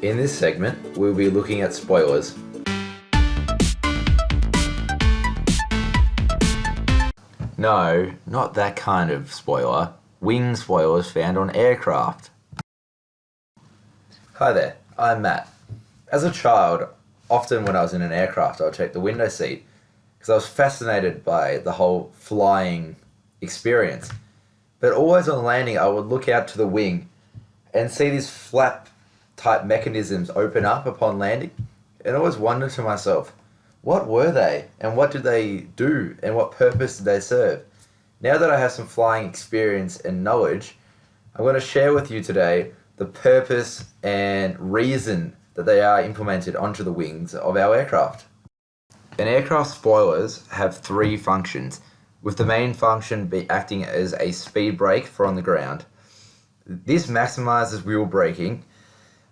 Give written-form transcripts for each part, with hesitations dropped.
In this segment, we'll be looking at spoilers. No, not that kind of spoiler. Wing spoilers found on aircraft. Hi there, I'm Matt. As a child, often when I was in an aircraft, I would take the window seat because I was fascinated by the whole flying experience. But always on landing, I would look out to the wing and see these flap type mechanisms open up upon landing, and I always wondered to myself, what were they and what did they do and what purpose did they serve? Now that I have some flying experience and knowledge, I'm going to share with you today the purpose and reason that they are implemented onto the wings of our aircraft. An aircraft's spoilers have three functions, with the main function be acting as a speed brake for on the ground. This maximizes wheel braking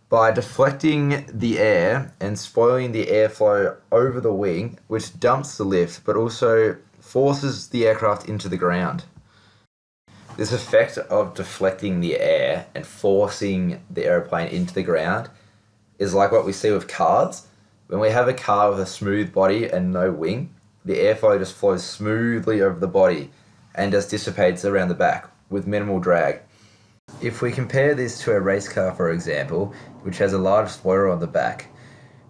by deflecting the air and spoiling the airflow over the wing, which dumps the lift but also forces the aircraft into the ground. This effect of deflecting the air and forcing the airplane into the ground is like what we see with cars. When we have a car with a smooth body and no wing, the airflow just flows smoothly over the body and just dissipates around the back with minimal drag. If we compare this to a race car, for example, which has a large spoiler on the back,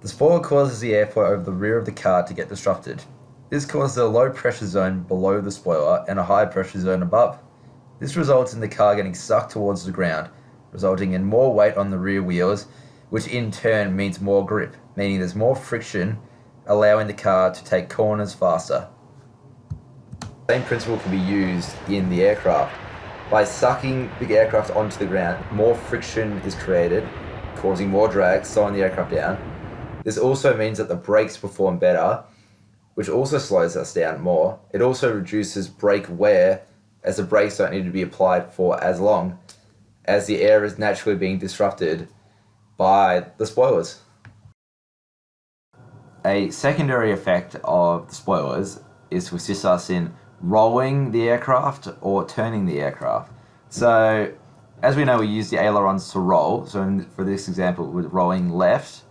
the spoiler causes the airflow over the rear of the car to get disrupted. This causes a low pressure zone below the spoiler and a high pressure zone above. This results in the car getting sucked towards the ground, resulting in more weight on the rear wheels, which in turn means more grip, meaning there's more friction, allowing the car to take corners faster. The same principle can be used in the aircraft. By sucking the aircraft onto the ground, more friction is created, causing more drag, slowing the aircraft down. This also means that the brakes perform better, which also slows us down more. It also reduces brake wear, as the brakes don't need to be applied for as long, as the air is naturally being disrupted by the spoilers. A secondary effect of the spoilers is to assist us in rolling the aircraft or turning the aircraft. So, as we know, we use the ailerons to roll. So for this example, we're rolling left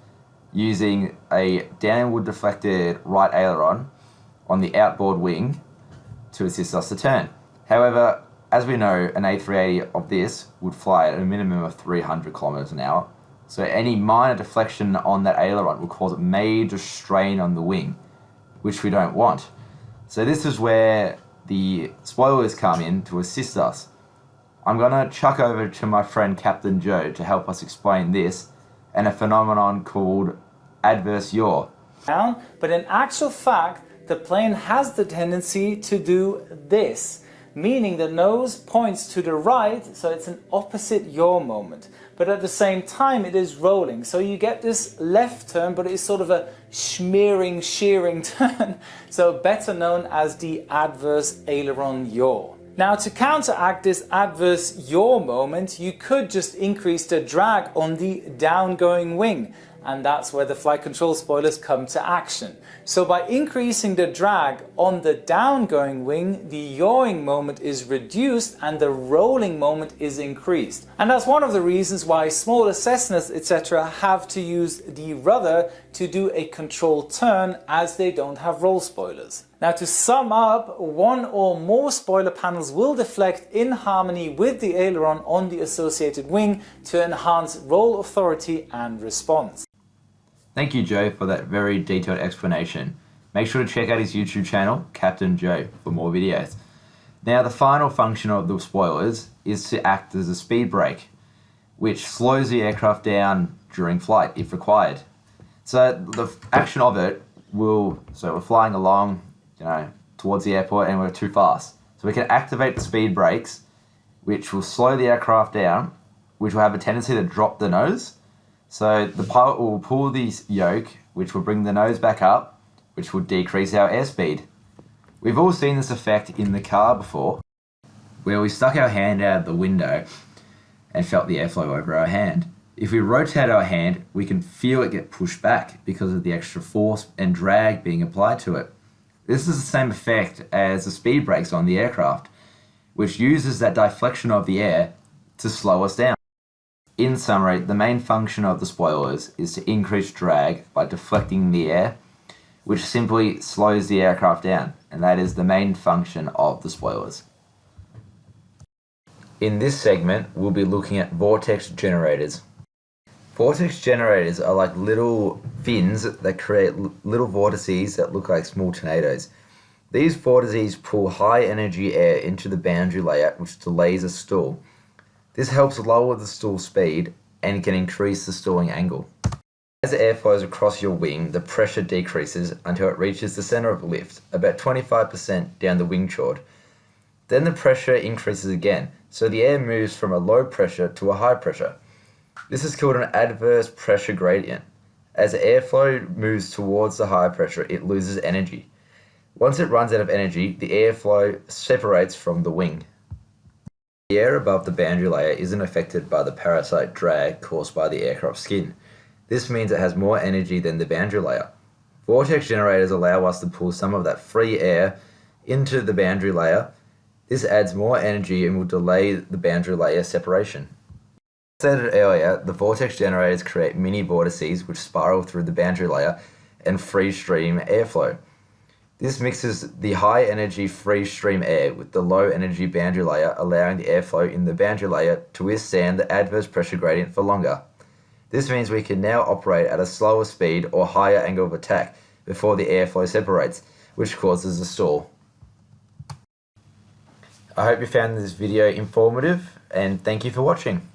using a downward deflected right aileron on the outboard wing to assist us to turn. However, as we know, an A380 of this would fly at a minimum of 300 kilometers an hour. So any minor deflection on that aileron will cause a major strain on the wing, which we don't want. So this is where the spoilers come in to assist us. I'm going to chuck over to my friend Captain Joe to help us explain this and a phenomenon called adverse yaw. But in actual fact, the plane has the tendency to do this, meaning the nose points to the right, so it's an opposite yaw moment. But at the same time, it is rolling. So you get this left turn, but it's sort of a shearing turn. So better known as the adverse aileron yaw. Now, to counteract this adverse yaw moment, you could just increase the drag on the downgoing wing. And that's where the flight control spoilers come to action. So by increasing the drag on the downgoing wing, the yawing moment is reduced and the rolling moment is increased. And that's one of the reasons why smaller Cessnas, etc. have to use the rudder to do a controlled turn, as they don't have roll spoilers. Now, to sum up, one or more spoiler panels will deflect in harmony with the aileron on the associated wing to enhance roll authority and response. Thank you, Joe, for that very detailed explanation. Make sure to check out his YouTube channel, Captain Joe, for more videos. Now, the final function of the spoilers is to act as a speed brake, which slows the aircraft down during flight if required. So the action of it so we're flying along, towards the airport and we're too fast. So we can activate the speed brakes, which will slow the aircraft down, which will have a tendency to drop the nose. So the pilot will pull the yoke, which will bring the nose back up, which will decrease our airspeed. We've all seen this effect in the car before, where we stuck our hand out the window and felt the airflow over our hand. If we rotate our hand, we can feel it get pushed back because of the extra force and drag being applied to it. This is the same effect as the speed brakes on the aircraft, which uses that deflection of the air to slow us down. In summary, the main function of the spoilers is to increase drag by deflecting the air, which simply slows the aircraft down, and that is the main function of the spoilers. In this segment, we'll be looking at vortex generators. Vortex generators are like little fins that create little vortices that look like small tornadoes. These vortices pull high energy air into the boundary layer, which delays a stall. This helps lower the stall speed and can increase the stalling angle. As air flows across your wing, the pressure decreases until it reaches the center of lift, about 25% down the wing chord. Then the pressure increases again, so the air moves from a low pressure to a high pressure. This is called an adverse pressure gradient. As airflow moves towards the high pressure, it loses energy. Once it runs out of energy, the airflow separates from the wing. The air above the boundary layer isn't affected by the parasite drag caused by the aircraft skin. This means it has more energy than the boundary layer. Vortex generators allow us to pull some of that free air into the boundary layer. This adds more energy and will delay the boundary layer separation. As stated earlier, the vortex generators create mini vortices which spiral through the boundary layer and free stream airflow. This mixes the high energy free stream air with the low energy boundary layer, allowing the airflow in the boundary layer to withstand the adverse pressure gradient for longer. This means we can now operate at a slower speed or higher angle of attack before the airflow separates, which causes a stall. I hope you found this video informative, and thank you for watching.